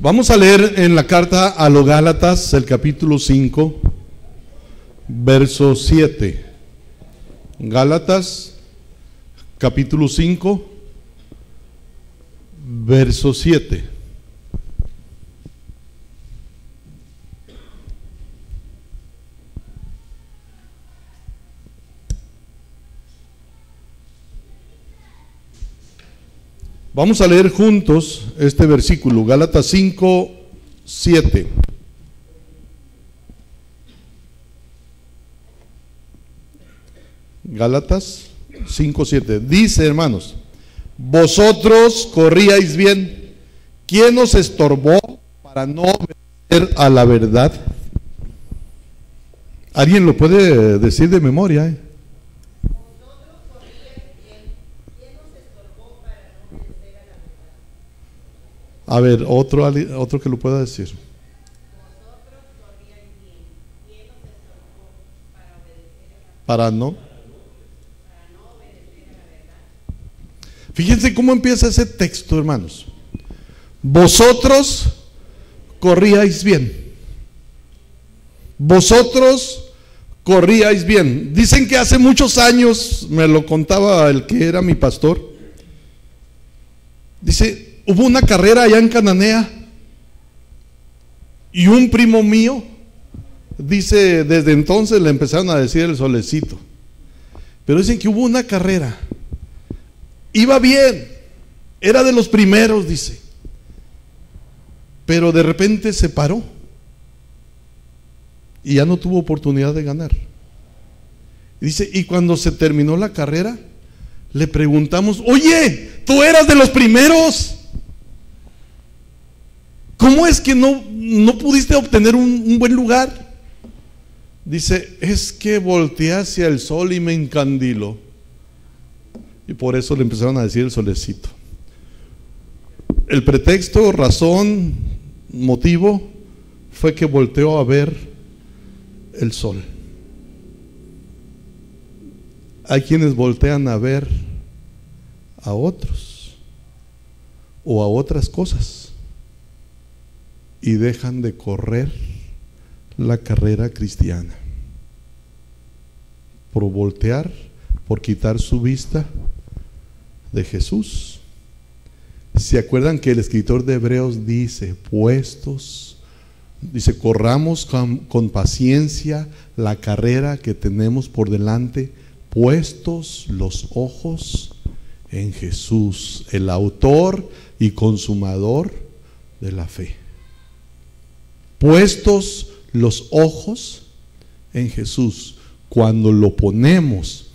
Vamos a leer en la carta a los Gálatas, el capítulo 5, verso 7. Gálatas, capítulo 5, verso 7. Vamos a leer juntos este versículo, Gálatas 5, 7. Gálatas 5, 7. Dice, hermanos, vosotros corríais bien. ¿Quién os estorbó para no obedecer a la verdad? ¿Alguien lo puede decir de memoria? A ver, otro que lo pueda decir. Para no. Fíjense cómo empieza ese texto, hermanos. Vosotros corríais bien. Vosotros corríais bien. Dicen que hace muchos años, me lo contaba el que era mi pastor. Dice, hubo una carrera allá en Cananea y un primo mío, dice, desde entonces le empezaron a decir el solecito. Pero dicen que hubo una carrera, iba bien, era de los primeros, dice, pero de repente se paró y ya no tuvo oportunidad de ganar. Dice, y cuando se terminó la carrera, le preguntamos, oye, tú eras de los primeros, ¿cómo es que no pudiste obtener un buen lugar? Dice, es que volteé hacia el sol y me encandiló. Y por eso le empezaron a decir el solecito. El pretexto, razón, motivo fue que volteó a ver el sol. Hay quienes voltean a ver a otros o a otras cosas y dejan de correr la carrera cristiana por voltear, por quitar su vista de Jesús. ¿Se acuerdan que el escritor de Hebreos dice, dice, corramos con paciencia la carrera que tenemos por delante, puestos los ojos en Jesús, el autor y consumador de la fe? Puestos los ojos en Jesús. Cuando lo ponemos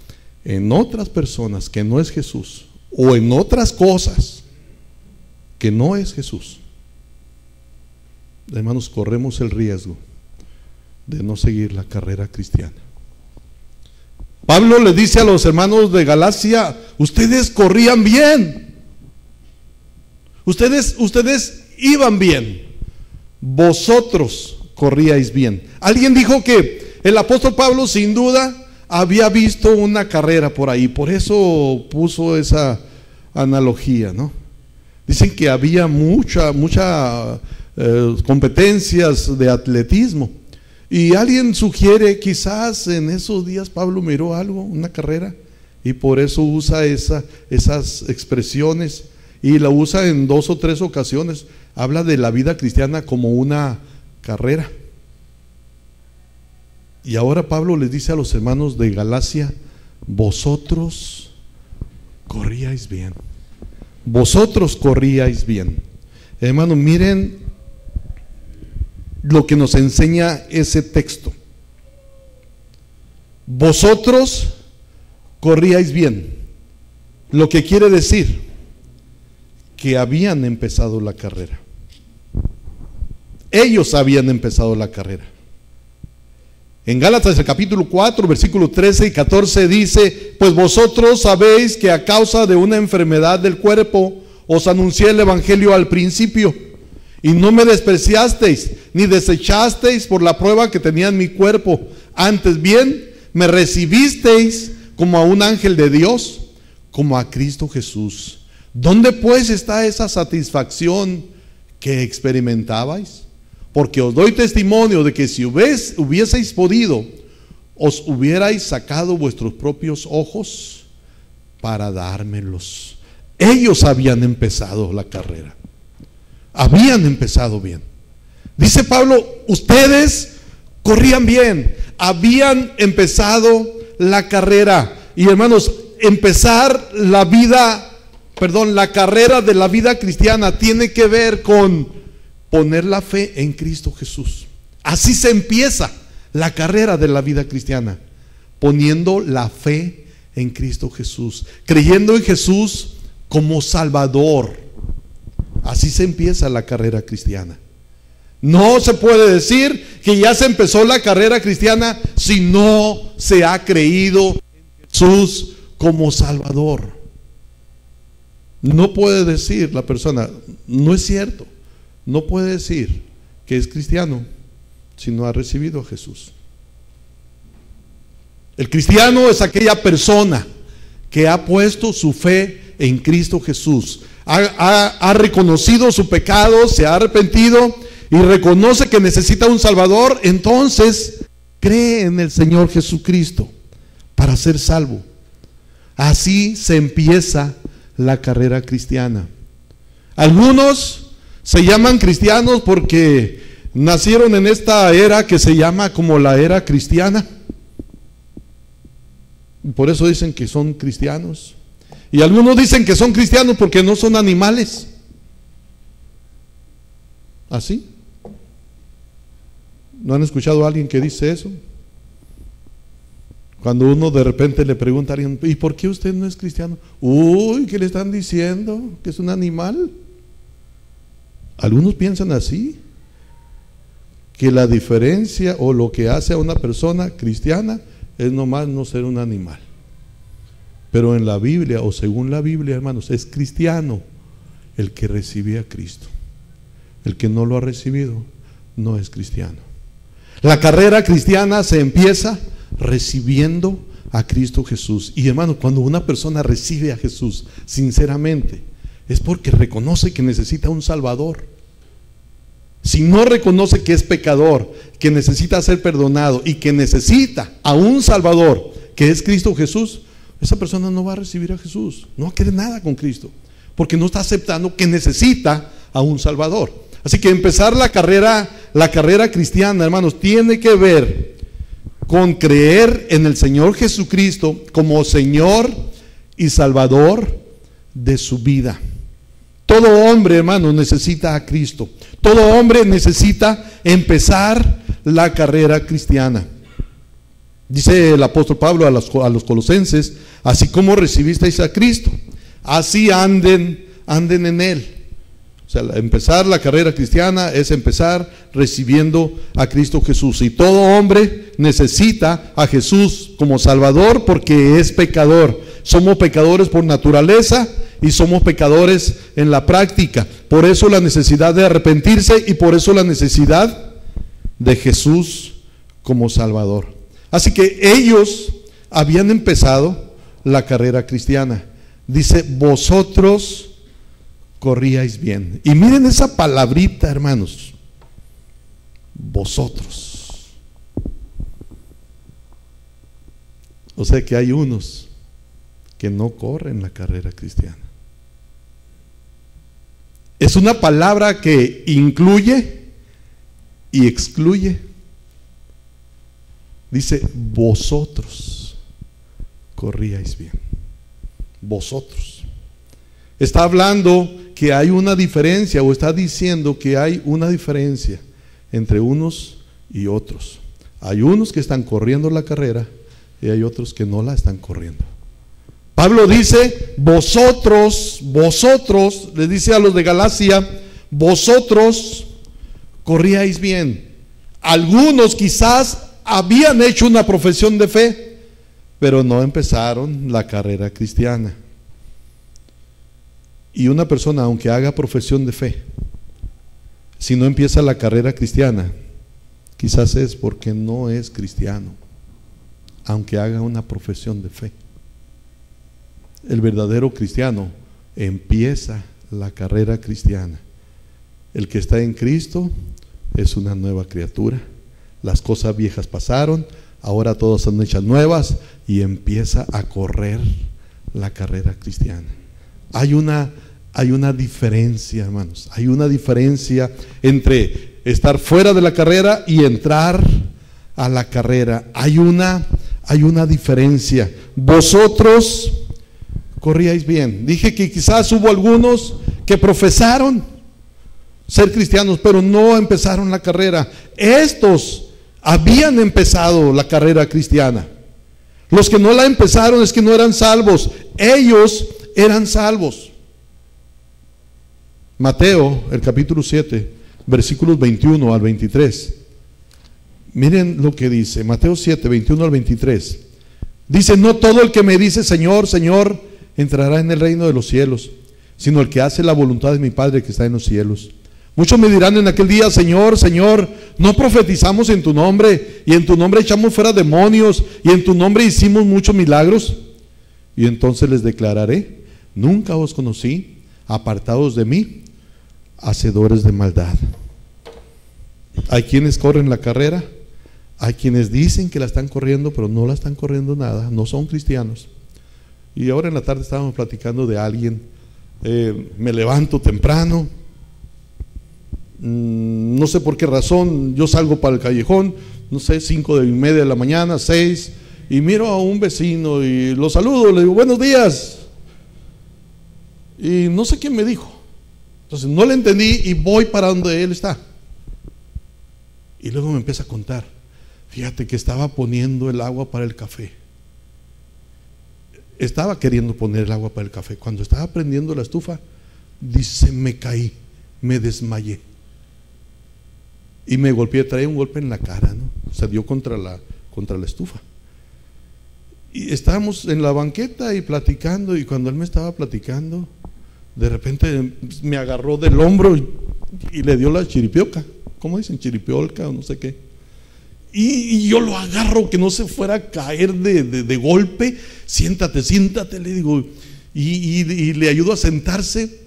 en otras personas que no es Jesús, o en otras cosas que no es Jesús, hermanos, corremos el riesgo de no seguir la carrera cristiana. Pablo le dice a los hermanos de Galacia, ustedes corrían bien, ustedes iban bien, vosotros corríais bien. Alguien dijo que el apóstol Pablo sin duda había visto una carrera por ahí, por eso puso esa analogía, ¿no? Dicen que había mucha competencias de atletismo, y alguien sugiere, quizás en esos días Pablo miró algo, una carrera, y por eso usa esas expresiones, y la usa en 2 o 3 ocasiones. Habla de la vida cristiana como una carrera. Y ahora Pablo les dice a los hermanos de Galacia, vosotros corríais bien. Vosotros corríais bien. Hermanos, miren lo que nos enseña ese texto. Vosotros corríais bien. Lo que quiere decir que habían empezado la carrera. Ellos habían empezado la carrera. En Gálatas el capítulo 4, versículos 13 y 14 dice, pues vosotros sabéis que a causa de una enfermedad del cuerpo os anuncié el evangelio al principio, y no me despreciasteis ni desechasteis por la prueba que tenía en mi cuerpo, antes bien me recibisteis como a un ángel de Dios, como a Cristo Jesús. ¿Dónde pues está esa satisfacción que experimentabais? Porque os doy testimonio de que si hubieseis podido, os hubierais sacado vuestros propios ojos para dármelos. Ellos habían empezado la carrera, habían empezado bien. Dice Pablo, ustedes corrían bien, habían empezado la carrera. Y hermanos, empezar la carrera de la vida cristiana tiene que ver con poner la fe en Cristo Jesús. Así se empieza la carrera de la vida cristiana, poniendo la fe en Cristo Jesús, creyendo en Jesús como Salvador. Así se empieza la carrera cristiana. No se puede decir que ya se empezó la carrera cristiana si no se ha creído en Jesús como Salvador. No puede decir la persona, no es cierto, no puede decir que es cristiano si no ha recibido a Jesús. El cristiano es aquella persona que ha puesto su fe en Cristo Jesús, ha reconocido su pecado, se ha arrepentido y reconoce que necesita un Salvador. Entonces cree en el Señor Jesucristo para ser salvo. Así se empieza la carrera cristiana. Algunos se llaman cristianos porque nacieron en esta era que se llama como la era cristiana. Por eso dicen que son cristianos. Y algunos dicen que son cristianos porque no son animales. ¿Así? ¿No han escuchado a alguien que dice eso? Cuando uno de repente le pregunta a alguien, ¿y por qué usted no es cristiano? Uy, ¿qué le están diciendo? ¿Que es un animal? Algunos piensan así, que la diferencia o lo que hace a una persona cristiana es nomás no ser un animal. Pero en la Biblia, o según la Biblia, hermanos, es cristiano el que recibe a Cristo. El que no lo ha recibido no es cristiano. La carrera cristiana se empieza recibiendo a Cristo Jesús. Y hermano, cuando una persona recibe a Jesús sinceramente, es porque reconoce que necesita un Salvador. Si no reconoce que es pecador, que necesita ser perdonado y que necesita a un Salvador, que es Cristo Jesús, esa persona no va a recibir a Jesús, no va a querer nada con Cristo, porque no está aceptando que necesita a un Salvador. Así que empezar la carrera cristiana, hermanos, tiene que ver con creer en el Señor Jesucristo como Señor y Salvador de su vida. Todo hombre, hermano, necesita a Cristo. Todo hombre necesita empezar la carrera cristiana. Dice el apóstol Pablo a los colosenses, así como recibisteis a Cristo, así anden en Él. O sea, empezar la carrera cristiana es empezar recibiendo a Cristo Jesús. Y todo hombre necesita a Jesús como Salvador porque es pecador. Somos pecadores por naturaleza y somos pecadores en la práctica. Por eso la necesidad de arrepentirse y por eso la necesidad de Jesús como Salvador. Así que ellos habían empezado la carrera cristiana. Dice, vosotros corríais bien. Y miren esa palabrita, hermanos. Vosotros. O sea que hay unos que no corren la carrera cristiana. Es una palabra que incluye y excluye. Dice, vosotros corríais bien. Vosotros. Está hablando que hay una diferencia, o está diciendo que hay una diferencia entre unos y otros. Hay unos que están corriendo la carrera y hay otros que no la están corriendo. Pablo dice, vosotros, les dice a los de Galacia, vosotros corríais bien. Algunos quizás habían hecho una profesión de fe, pero no empezaron la carrera cristiana. Y una persona, aunque haga profesión de fe, si no empieza la carrera cristiana, quizás es porque no es cristiano, aunque haga una profesión de fe. El verdadero cristiano empieza la carrera cristiana El que está en Cristo es una nueva criatura. Las cosas viejas pasaron, ahora todas son hechas nuevas, y empieza a correr la carrera cristiana. Hay una diferencia, hermanos. Hay una diferencia entre estar fuera de la carrera y entrar a la carrera. Hay una diferencia. Vosotros corríais bien. Dije que quizás hubo algunos que profesaron ser cristianos, pero no empezaron la carrera. Estos habían empezado la carrera cristiana. Los que no la empezaron es que no eran salvos. Ellos eran salvos. Mateo, el capítulo 7, versículos 21 al 23. Miren lo que dice, Mateo 7, 21 al 23. Dice: no todo el que me dice Señor, Señor, entrará en el reino de los cielos, sino el que hace la voluntad de mi Padre que está en los cielos. Muchos me dirán en aquel día: Señor, Señor, ¿no profetizamos en tu nombre? Y en tu nombre echamos fuera demonios, y en tu nombre hicimos muchos milagros. Y entonces les declararé: nunca os conocí, apartados de mí, hacedores de maldad. Hay quienes corren la carrera, hay quienes dicen que la están corriendo, pero no la están corriendo nada, no son cristianos. Y ahora en la tarde estábamos platicando de alguien. Me levanto temprano, no sé por qué razón, yo salgo para el callejón, no sé, 5:30 de la mañana, 6, y miro a un vecino y lo saludo, le digo: buenos días. Y no sé quién me dijo, entonces no le entendí y voy para donde él está. Y luego me empieza a contar: fíjate que estaba poniendo el agua para el café. Estaba queriendo poner el agua para el café. Cuando estaba prendiendo la estufa, dice: me caí, me desmayé. Y me golpeé, traía un golpe en la cara, ¿no? Se dio contra la estufa. Y estábamos en la banqueta y platicando, y cuando él me estaba platicando, de repente me agarró del hombro y le dio la chiripioca. ¿Cómo dicen? Chiripiolca o no sé qué. Y yo lo agarro que no se fuera a caer de golpe. Siéntate, le digo. Y le ayudo a sentarse.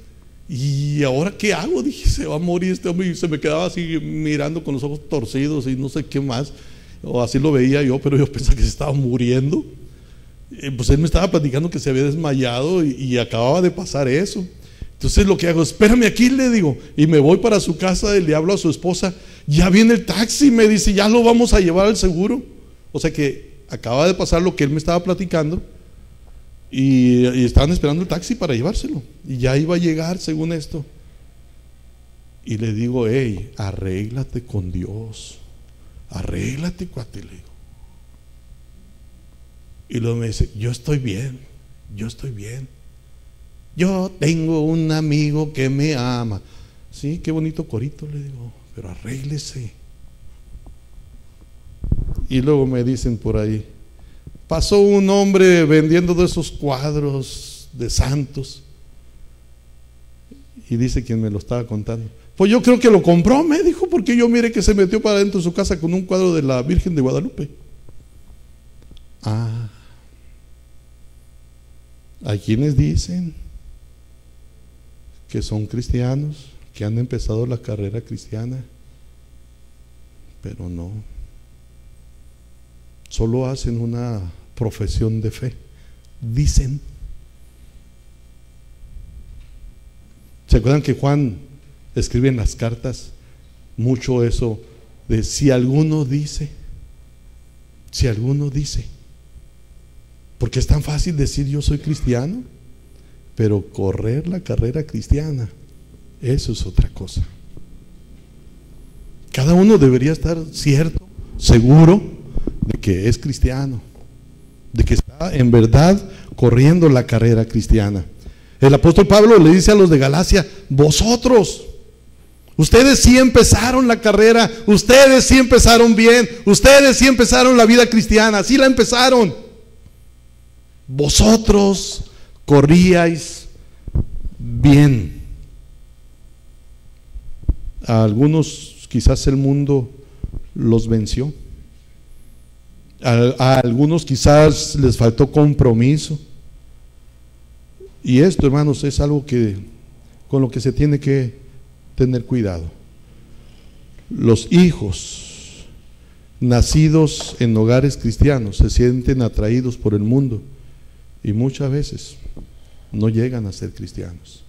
¿Y ahora qué hago? Dije: se va a morir este hombre. Y se me quedaba así mirando con los ojos torcidos y no sé qué más. O así lo veía yo, pero yo pensaba que se estaba muriendo. Pues él me estaba platicando que se había desmayado y acababa de pasar eso. Entonces lo que hago: espérame aquí, le digo, y me voy para su casa. Y le hablo a su esposa: ya viene el taxi, me dice, ya lo vamos a llevar al seguro. O sea que acaba de pasar lo que él me estaba platicando, y estaban esperando el taxi para llevárselo, y ya iba a llegar según esto. Y le digo: hey, arréglate con Dios, arréglate, cuate, le digo. Y luego me dice: yo estoy bien, yo tengo un amigo que me ama. Sí, qué bonito corito, le digo, pero arréglese. Y luego me dicen por ahí: pasó un hombre vendiendo de esos cuadros de santos. Y dice quien me lo estaba contando: pues yo creo que lo compró, me dijo, porque yo mire que se metió para adentro de su casa con un cuadro de la Virgen de Guadalupe. Hay quienes dicen que son cristianos, que han empezado la carrera cristiana, pero no, solo hacen una profesión de fe, dicen. ¿Se acuerdan que Juan escribe en las cartas mucho eso de si alguno dice? Si alguno dice. Porque es tan fácil decir yo soy cristiano, pero correr la carrera cristiana, eso es otra cosa. Cada uno debería estar cierto, seguro de que es cristiano, de que está en verdad corriendo la carrera cristiana. El apóstol Pablo le dice a los de Galacia: vosotros, ustedes sí empezaron la carrera, ustedes sí empezaron bien, ustedes sí empezaron la vida cristiana, sí la empezaron. Vosotros corríais bien. A algunos quizás el mundo los venció, a algunos quizás les faltó compromiso. Y esto, hermanos, es algo que con lo que se tiene que tener cuidado. Los hijos nacidos en hogares cristianos se sienten atraídos por el mundo y muchas veces no llegan a ser cristianos.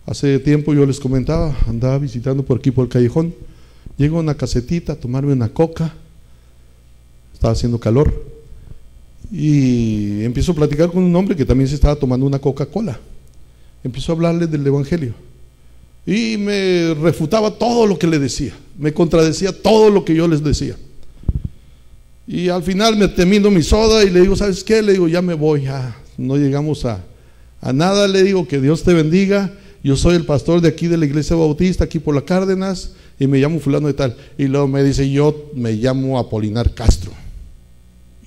Hace tiempo yo les comentaba, andaba visitando por aquí por el callejón, llego a una casetita a tomarme una coca, estaba haciendo calor y empiezo a platicar con un hombre que también se estaba tomando una Coca-Cola. Empiezo a hablarle del evangelio y me refutaba todo lo que le decía, me contradecía todo lo que yo les decía. Y al final me termino mi soda y le digo, ¿sabes qué? Le digo, ya me voy, ya no llegamos a nada. Le digo, que Dios te bendiga, yo soy el pastor de aquí de la iglesia bautista, aquí por la Cárdenas, y me llamo fulano de tal. Y luego me dice, yo me llamo Apolinar Castro.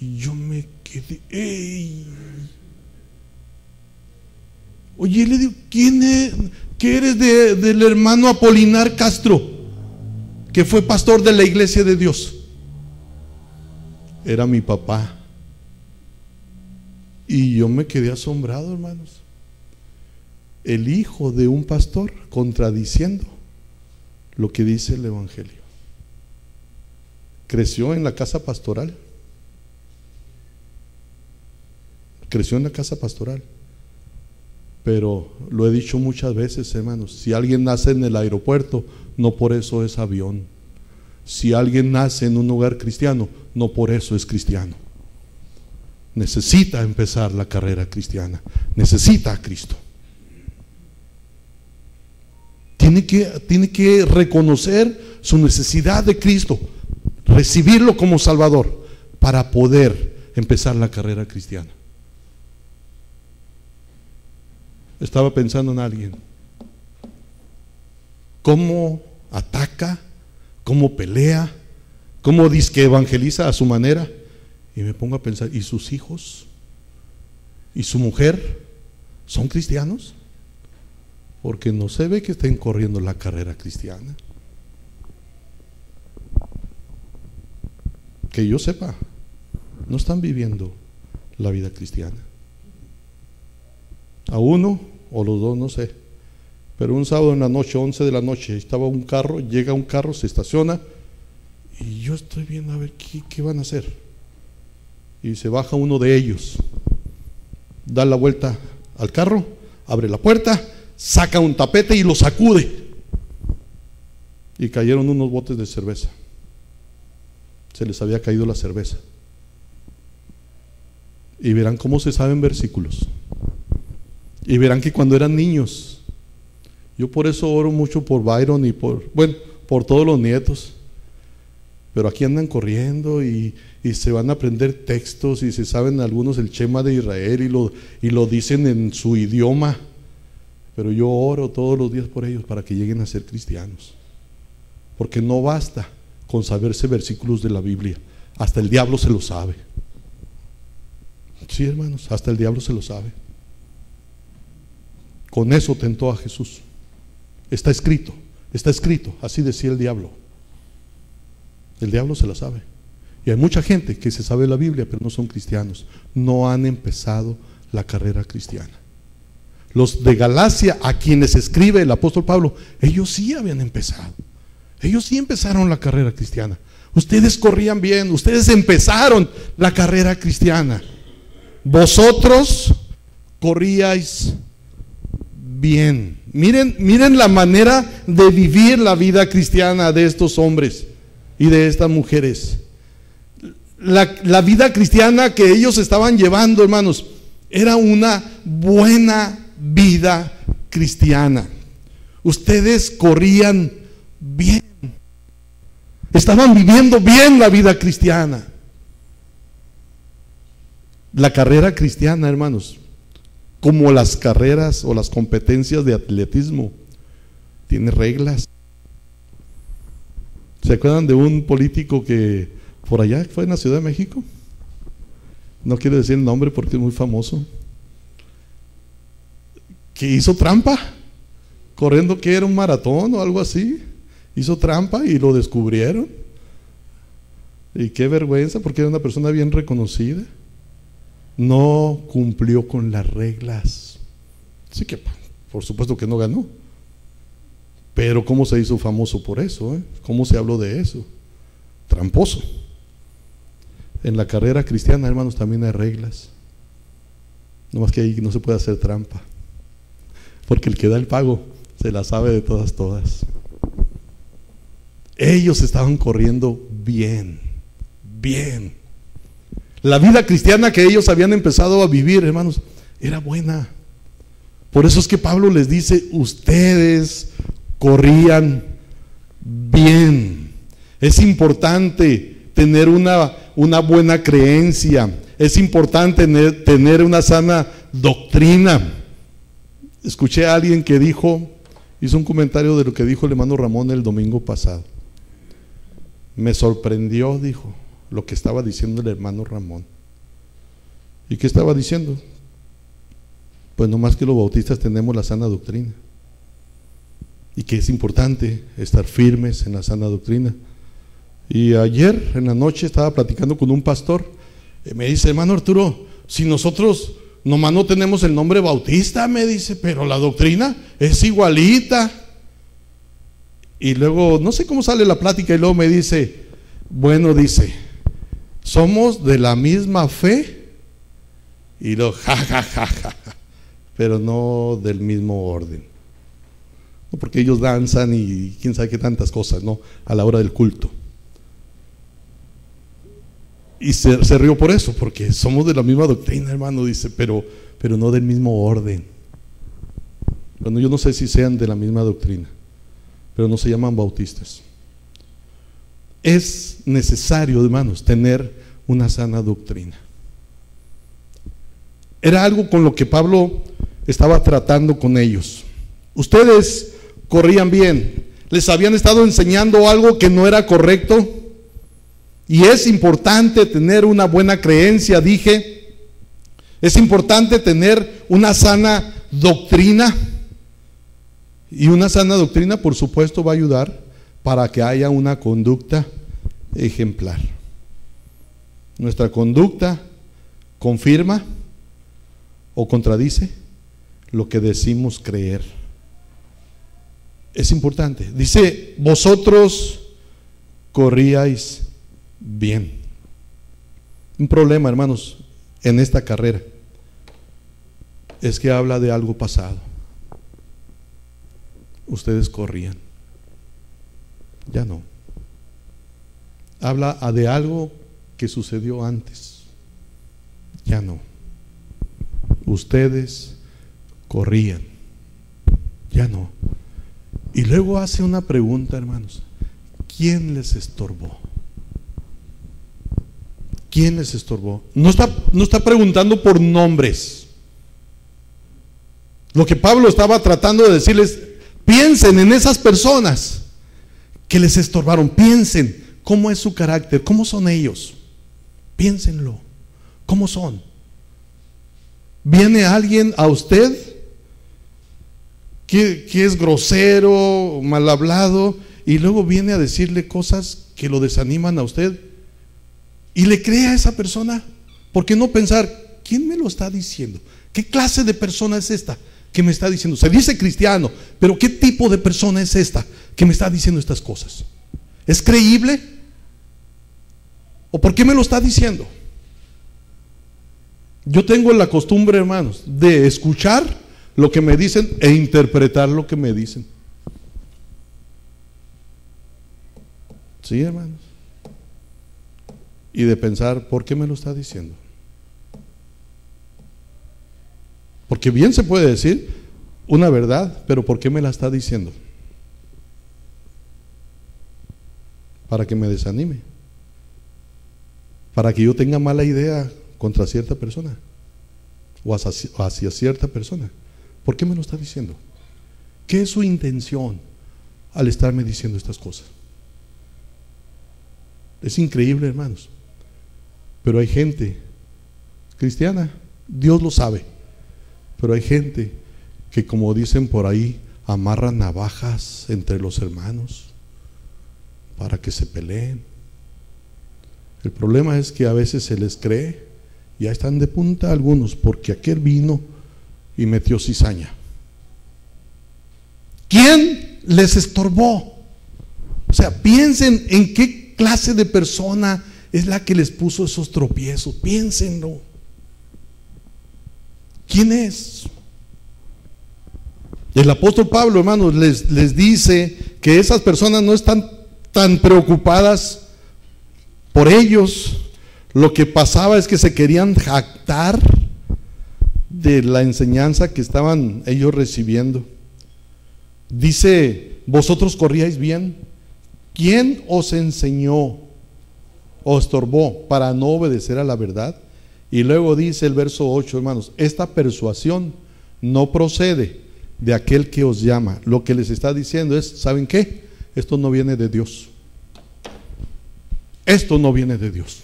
Y yo me quedé, ¡ey! Oye, le digo, ¿quién es? ¿Qué eres del hermano Apolinar Castro, que fue pastor de la iglesia de Dios? Era mi papá. Y yo me quedé asombrado, hermanos. El hijo de un pastor contradiciendo lo que dice el evangelio. Creció en la casa pastoral. Creció en la casa pastoral. Pero lo he dicho muchas veces, hermanos, si alguien nace en el aeropuerto, no por eso es avión. Si alguien nace en un hogar cristiano, no por eso es cristiano. Necesita empezar la carrera cristiana, necesita a Cristo. Tiene que reconocer su necesidad de Cristo, recibirlo como Salvador para poder empezar la carrera cristiana. Estaba pensando en alguien, cómo ataca, cómo pelea, cómo dice que evangeliza a su manera, y me pongo a pensar, ¿y sus hijos? ¿Y su mujer? ¿Son cristianos? Porque no se ve que estén corriendo la carrera cristiana. Que yo sepa, no están viviendo la vida cristiana. A uno o los dos, no sé, pero un sábado en la noche, 11 de la noche, estaba un carro, llega un carro, se estaciona y yo estoy viendo a ver qué van a hacer. Y se baja uno de ellos, da la vuelta al carro, abre la puerta, saca un tapete y lo sacude, y cayeron unos botes de cerveza. Se les había caído la cerveza. Y verán cómo se saben versículos. Y verán que cuando eran niños, yo por eso oro mucho por Byron y por todos los nietos, pero aquí andan corriendo y se van a aprender textos y se saben algunos el Shema de Israel y lo dicen en su idioma, pero yo oro todos los días por ellos para que lleguen a ser cristianos, porque no basta con saberse versículos de la Biblia, hasta el diablo se lo sabe. Sí, hermanos, hasta el diablo se lo sabe. Con eso tentó a Jesús. Está escrito, así decía el diablo. El diablo se la sabe. Y hay mucha gente que se sabe la Biblia, pero no son cristianos. No han empezado la carrera cristiana. Los de Galacia, a quienes escribe el apóstol Pablo, ellos sí habían empezado. Ellos sí empezaron la carrera cristiana. Ustedes corrían bien, ustedes empezaron la carrera cristiana. Vosotros corríais bien. Miren la manera de vivir la vida cristiana de estos hombres y de estas mujeres. La vida cristiana que ellos estaban llevando, hermanos, era una buena vida cristiana. Ustedes corrían bien, estaban viviendo bien la vida cristiana. La carrera cristiana, hermanos, como las carreras o las competencias de atletismo, tiene reglas. ¿Se acuerdan de un político que por allá fue en la Ciudad de México? No quiero decir el nombre porque es muy famoso, que hizo trampa corriendo, que era un maratón o algo así. Hizo trampa y lo descubrieron. Y qué vergüenza, porque era una persona bien reconocida. No cumplió con las reglas. Así que por supuesto que no ganó, Pero ¿cómo se hizo famoso por eso? ¿Cómo se habló de eso? Tramposo. En la carrera cristiana, hermanos, también hay reglas. No más que ahí no se puede hacer trampa, porque el que da el pago se la sabe de todas. Ellos estaban corriendo bien. La vida cristiana que ellos habían empezado a vivir, hermanos, era buena. Por eso es que Pablo les dice: ustedes corrían bien. Es importante tener una buena creencia. Es importante tener una sana doctrina. Escuché a alguien que hizo un comentario de lo que dijo el hermano Ramón el domingo pasado. Me sorprendió, dijo, lo que estaba diciendo el hermano Ramón. ¿Y qué estaba diciendo? Pues nomás que los bautistas tenemos la sana doctrina, y que es importante estar firmes en la sana doctrina. Y ayer en la noche estaba platicando con un pastor, y me dice: hermano Arturo, si nosotros nomás no tenemos el nombre bautista, me dice, pero la doctrina es igualita. Y luego, no sé cómo sale la plática, y luego me dice: bueno, dice, somos de la misma fe, y luego ja, pero no del mismo orden. No, porque ellos danzan y quién sabe qué tantas cosas, ¿no?, a la hora del culto. Y se rió por eso, porque somos de la misma doctrina, hermano, dice, pero no del mismo orden. Bueno, yo no sé si sean de la misma doctrina, pero no se llaman bautistas. Es necesario, hermanos, tener una sana doctrina. Era algo con lo que Pablo estaba tratando con ellos. Ustedes corrían bien, les habían estado enseñando algo que no era correcto. Y es importante tener una buena creencia, dije. Es importante tener una sana doctrina. Y una sana doctrina, por supuesto, va a ayudar para que haya una conducta ejemplar. Nuestra conducta confirma o contradice lo que decimos creer. Es importante. Dice: vosotros corríais bien. Un problema, hermanos, en esta carrera es que habla de algo pasado. Ustedes corrían, ya no. Habla de algo que sucedió antes, ya no. Ustedes corrían, ya no. Y luego hace una pregunta, hermanos: ¿quién les estorbó? ¿Quién les estorbó? No está preguntando por nombres. Lo que Pablo estaba tratando de decirles: piensen en esas personas que les estorbaron. Piensen cómo es su carácter, cómo son ellos. Piénsenlo, cómo son. Viene alguien a usted que es grosero, mal hablado, y luego viene a decirle cosas que lo desaniman a usted, y le cree a esa persona. ¿Por qué no pensar: ¿quién me lo está diciendo? ¿Qué clase de persona es esta que me está diciendo? Se dice cristiano, pero ¿qué tipo de persona es esta que me está diciendo estas cosas? ¿Es creíble? ¿O por qué me lo está diciendo? Yo tengo la costumbre, hermanos, de escuchar lo que me dicen e interpretar lo que me dicen. Sí, hermanos. Y de pensar: ¿por qué me lo está diciendo? Porque bien se puede decir una verdad, pero ¿por qué me la está diciendo? Para que me desanime, para que yo tenga mala idea contra cierta persona o hacia cierta persona. ¿Por qué me lo está diciendo? ¿Qué es su intención al estarme diciendo estas cosas? Es increíble, hermanos. Pero hay gente cristiana, Dios lo sabe, pero hay gente que, como dicen por ahí, amarra navajas entre los hermanos para que se peleen. El problema es que a veces se les cree, y ya están de punta algunos, porque aquel vino y metió cizaña. ¿Quién les estorbó? O sea, piensen en qué clase de persona es la que les puso esos tropiezos. Piénsenlo. ¿Quién es? El apóstol Pablo, hermanos, les dice que esas personas no están tan preocupadas por ellos. Lo que pasaba es que se querían jactar de la enseñanza que estaban ellos recibiendo. Dice, vosotros corríais bien. ¿Quién os enseñó o estorbó para no obedecer a la verdad? Y luego dice el verso 8, hermanos, esta persuasión no procede de aquel que os llama. Lo que les está diciendo es, ¿saben qué? Esto no viene de Dios. Esto no viene de Dios.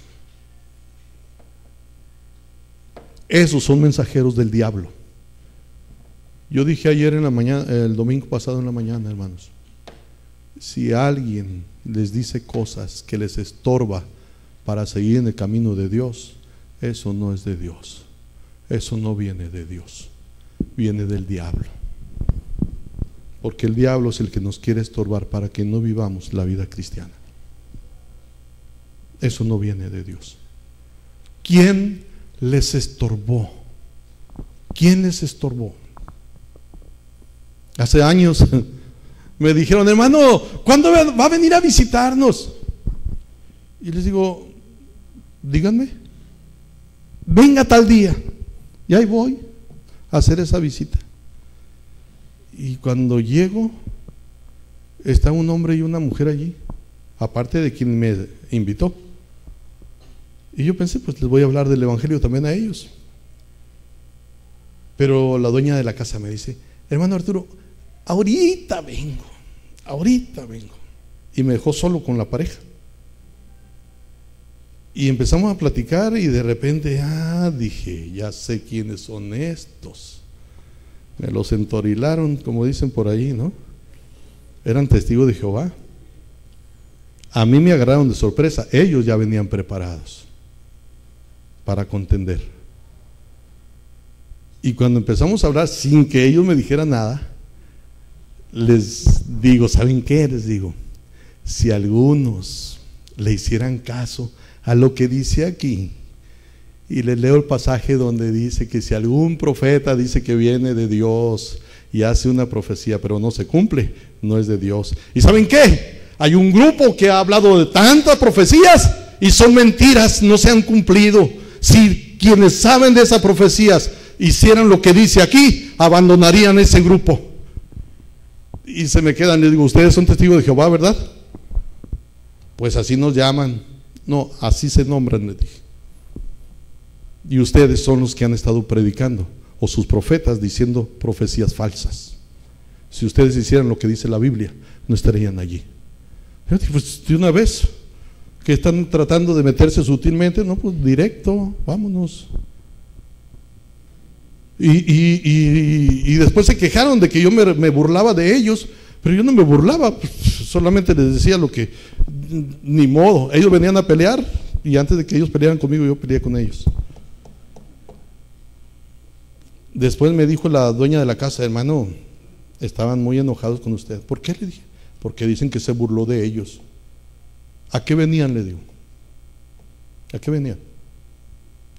Esos son mensajeros del diablo. Yo dije ayer en la mañana, el domingo pasado en la mañana, hermanos, si alguien les dice cosas que les estorba para seguir en el camino de Dios, eso no es de Dios. Eso no viene de Dios. Viene del diablo. Porque el diablo es el que nos quiere estorbar para que no vivamos la vida cristiana. Eso no viene de Dios. ¿Quién les estorbó? ¿Quién les estorbó? Hace años me dijeron, hermano, ¿cuándo va a venir a visitarnos? Y les digo, díganme, venga tal día. Y ahí voy a hacer esa visita. Y cuando llego, está un hombre y una mujer allí, aparte de quien me invitó. Y yo pensé, pues les voy a hablar del evangelio también a ellos. Pero la dueña de la casa me dice, hermano Arturo, ahorita vengo. Y me dejó solo con la pareja. Y empezamos a platicar y de repente, dije, ya sé quiénes son estos. Me los entorilaron, como dicen por ahí, ¿no? Eran testigos de Jehová. A mí me agarraron de sorpresa. Ellos ya venían preparados para contender. Y cuando empezamos a hablar sin que ellos me dijeran nada, les digo, ¿saben qué? Les digo, si algunos le hicieran caso a lo que dice aquí, y les leo el pasaje donde dice que si algún profeta dice que viene de Dios y hace una profecía pero no se cumple, no es de Dios. ¿Y saben qué? Hay un grupo que ha hablado de tantas profecías y son mentiras, no se han cumplido. Si quienes saben de esas profecías hicieran lo que dice aquí, abandonarían ese grupo. Y se me quedan, les digo, ustedes son testigos de Jehová, ¿verdad? Pues así nos llaman. No, así se nombran, les dije. Y ustedes son los que han estado predicando, o sus profetas diciendo profecías falsas. Si ustedes hicieran lo que dice la Biblia, no estarían allí. Yo dije, pues de una vez que están tratando de meterse sutilmente, no, pues directo, vámonos. Y después se quejaron de que yo me burlaba de ellos, pero yo no me burlaba, pues, solamente les decía lo que, ni modo, ellos venían a pelear y antes de que ellos pelearan conmigo, yo peleé con ellos. Después me dijo la dueña de la casa, hermano, estaban muy enojados con usted. ¿Por qué? Le dije, porque dicen que se burló de ellos. ¿A qué venían? Le digo. ¿A qué venían?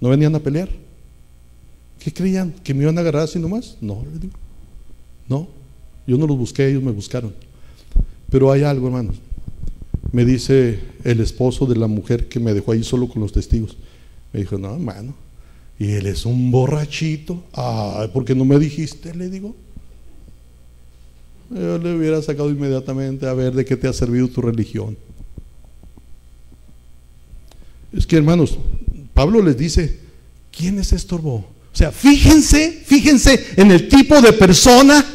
¿No venían a pelear? ¿Qué creían? ¿Que me iban a agarrar así nomás? No, le digo. No, yo no los busqué, ellos me buscaron. Pero hay algo, hermanos. Me dice el esposo de la mujer que me dejó ahí solo con los testigos. Me dijo, no, hermano, y él es un borrachito. ¿Por qué no me dijiste? Le digo. Yo le hubiera sacado inmediatamente a ver de qué te ha servido tu religión. Es que, hermanos, Pablo les dice, ¿quién les estorbó? O sea, fíjense en el tipo de persona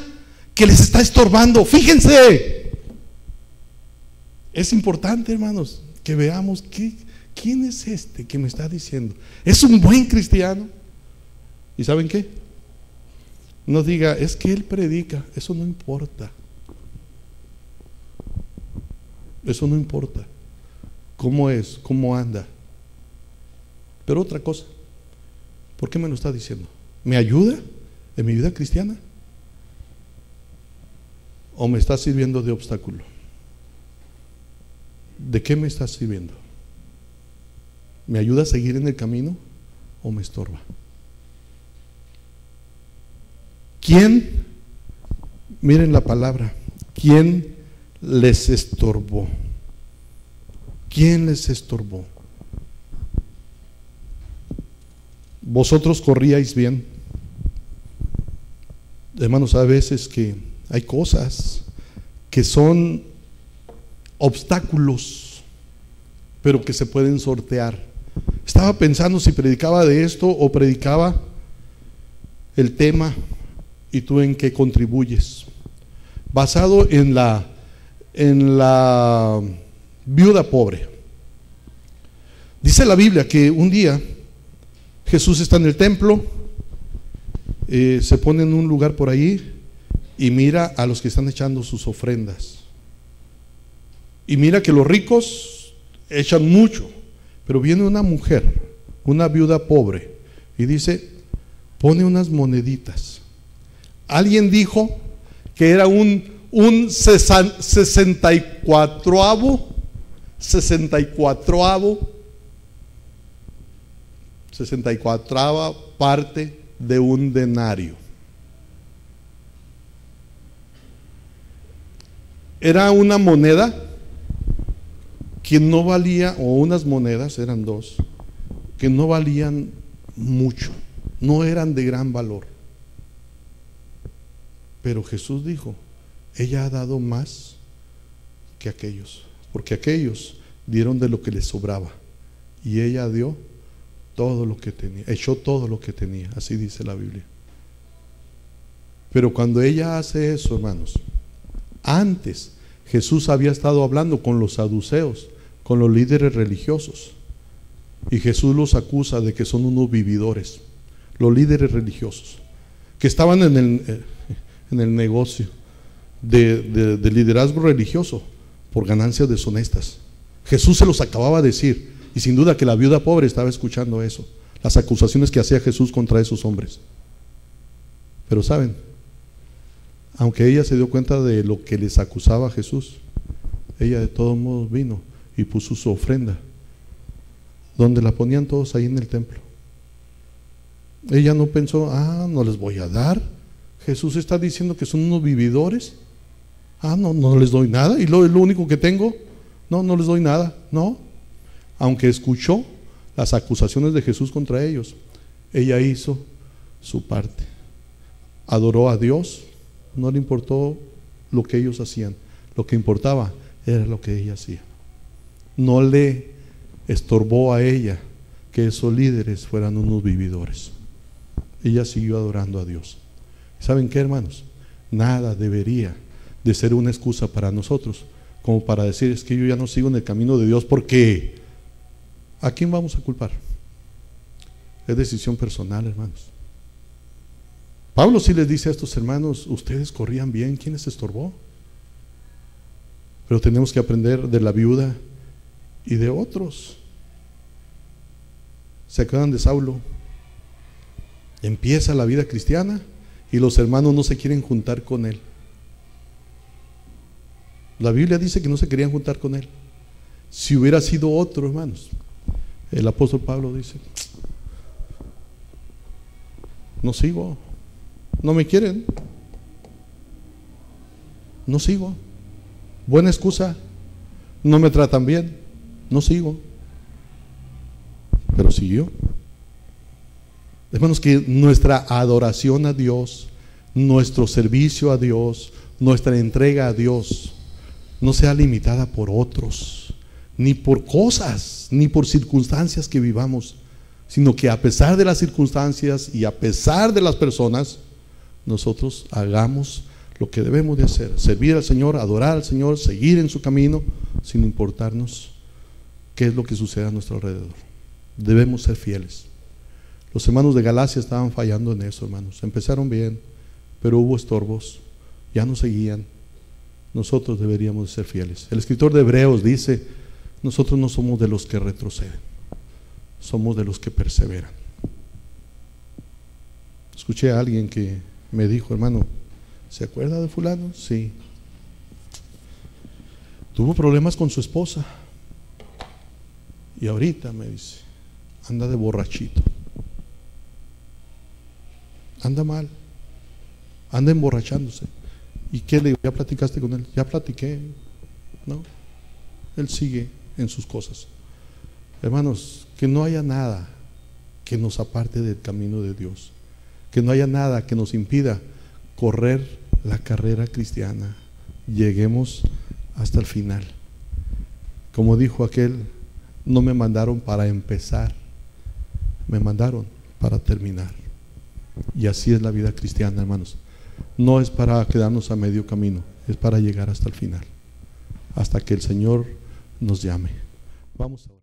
que les está estorbando. Fíjense. Es importante, hermanos, que veamos quién es este que me está diciendo. ¿Es un buen cristiano? ¿Y saben qué? No diga, es que él predica. Eso no importa. Eso no importa. ¿Cómo es? ¿Cómo anda? Pero otra cosa, ¿por qué me lo está diciendo? ¿Me ayuda en mi vida cristiana? o me está sirviendo de obstáculo? ¿De qué me está sirviendo? ¿Me ayuda a seguir en el camino o me estorba? ¿Quién? Miren la palabra. ¿Quién les estorbó? ¿Quién les estorbó? Vosotros corríais bien. Hermanos, a veces que hay cosas que son obstáculos, pero que se pueden sortear. Estaba pensando si predicaba de esto o predicaba el tema y tú en qué contribuyes. Basado en la viuda pobre. Dice la Biblia que un día Jesús está en el templo, se pone en un lugar por ahí y mira a los que están echando sus ofrendas. Y mira que los ricos echan mucho, pero viene una mujer, una viuda pobre, y dice, pone unas moneditas. Alguien dijo que era un 64ava parte de un denario. Era una moneda que no valía, o unas monedas, eran dos, que no valían mucho, no eran de gran valor. Pero Jesús dijo, ella ha dado más que aquellos, porque aquellos dieron de lo que les sobraba y ella dio todo lo que tenía, echó todo lo que tenía, así dice la Biblia. Pero cuando ella hace eso, hermanos, antes Jesús había estado hablando con los saduceos, con los líderes religiosos, y Jesús los acusa de que son unos vividores, los líderes religiosos, que estaban en el negocio de liderazgo religioso por ganancias deshonestas. Jesús se los acababa de decir, y sin duda que la viuda pobre estaba escuchando eso, las acusaciones que hacía Jesús contra esos hombres. Pero saben, aunque ella se dio cuenta de lo que les acusaba Jesús, ella de todos modos vino y puso su ofrenda, donde la ponían todos ahí en el templo. Ella no pensó, no les voy a dar, Jesús está diciendo que son unos vividores, no les doy nada, y lo único que tengo, no les doy nada. No, aunque escuchó las acusaciones de Jesús contra ellos, ella hizo su parte, adoró a Dios, no le importó lo que ellos hacían, lo que importaba era lo que ella hacía. No le estorbó a ella que esos líderes fueran unos vividores. Ella siguió adorando a Dios. ¿Saben qué, hermanos? Nada debería de ser una excusa para nosotros como para decir, es que yo ya no sigo en el camino de Dios, porque ¿a quién vamos a culpar? Es decisión personal, hermanos. Pablo sí les dice a estos hermanos, ustedes corrían bien, ¿quién les estorbó? Pero tenemos que aprender de la viuda y de otros. ¿Se acuerdan de Saulo? Empieza la vida cristiana y los hermanos no se quieren juntar con él. La Biblia dice que no se querían juntar con él. Si hubiera sido otro, hermanos, el apóstol Pablo dice, no sigo, no me quieren, no sigo. Buena excusa, no me tratan bien, no sigo. Pero siguió. Hermanos, que nuestra adoración a Dios, nuestro servicio a Dios, nuestra entrega a Dios no sea limitada por otros, ni por cosas, ni por circunstancias que vivamos, sino que a pesar de las circunstancias y a pesar de las personas, nosotros hagamos lo que debemos de hacer: servir al Señor, adorar al Señor, seguir en su camino, sin importarnos qué es lo que sucede a nuestro alrededor. Debemos ser fieles. Los hermanos de Galacia estaban fallando en eso, hermanos. Empezaron bien, pero hubo estorbos, ya no seguían. Nosotros deberíamos de ser fieles. El escritor de Hebreos dice, nosotros no somos de los que retroceden, somos de los que perseveran. Escuché a alguien que me dijo, hermano, ¿se acuerda de fulano? Sí. tuvo problemas con su esposa. Y ahorita me dice, anda de borrachito. Anda mal. Anda emborrachándose. ¿Y qué le digo? ¿Ya platicaste con él? Ya platiqué. No. Él sigue en sus cosas. Hermanos, que no haya nada que nos aparte del camino de Dios. Que no haya nada que nos impida correr la carrera cristiana. Lleguemos hasta el final. Como dijo aquel, no me mandaron para empezar, me mandaron para terminar. Y así es la vida cristiana, hermanos. No es para quedarnos a medio camino, es para llegar hasta el final, hasta que el Señor nos llame. Vamos a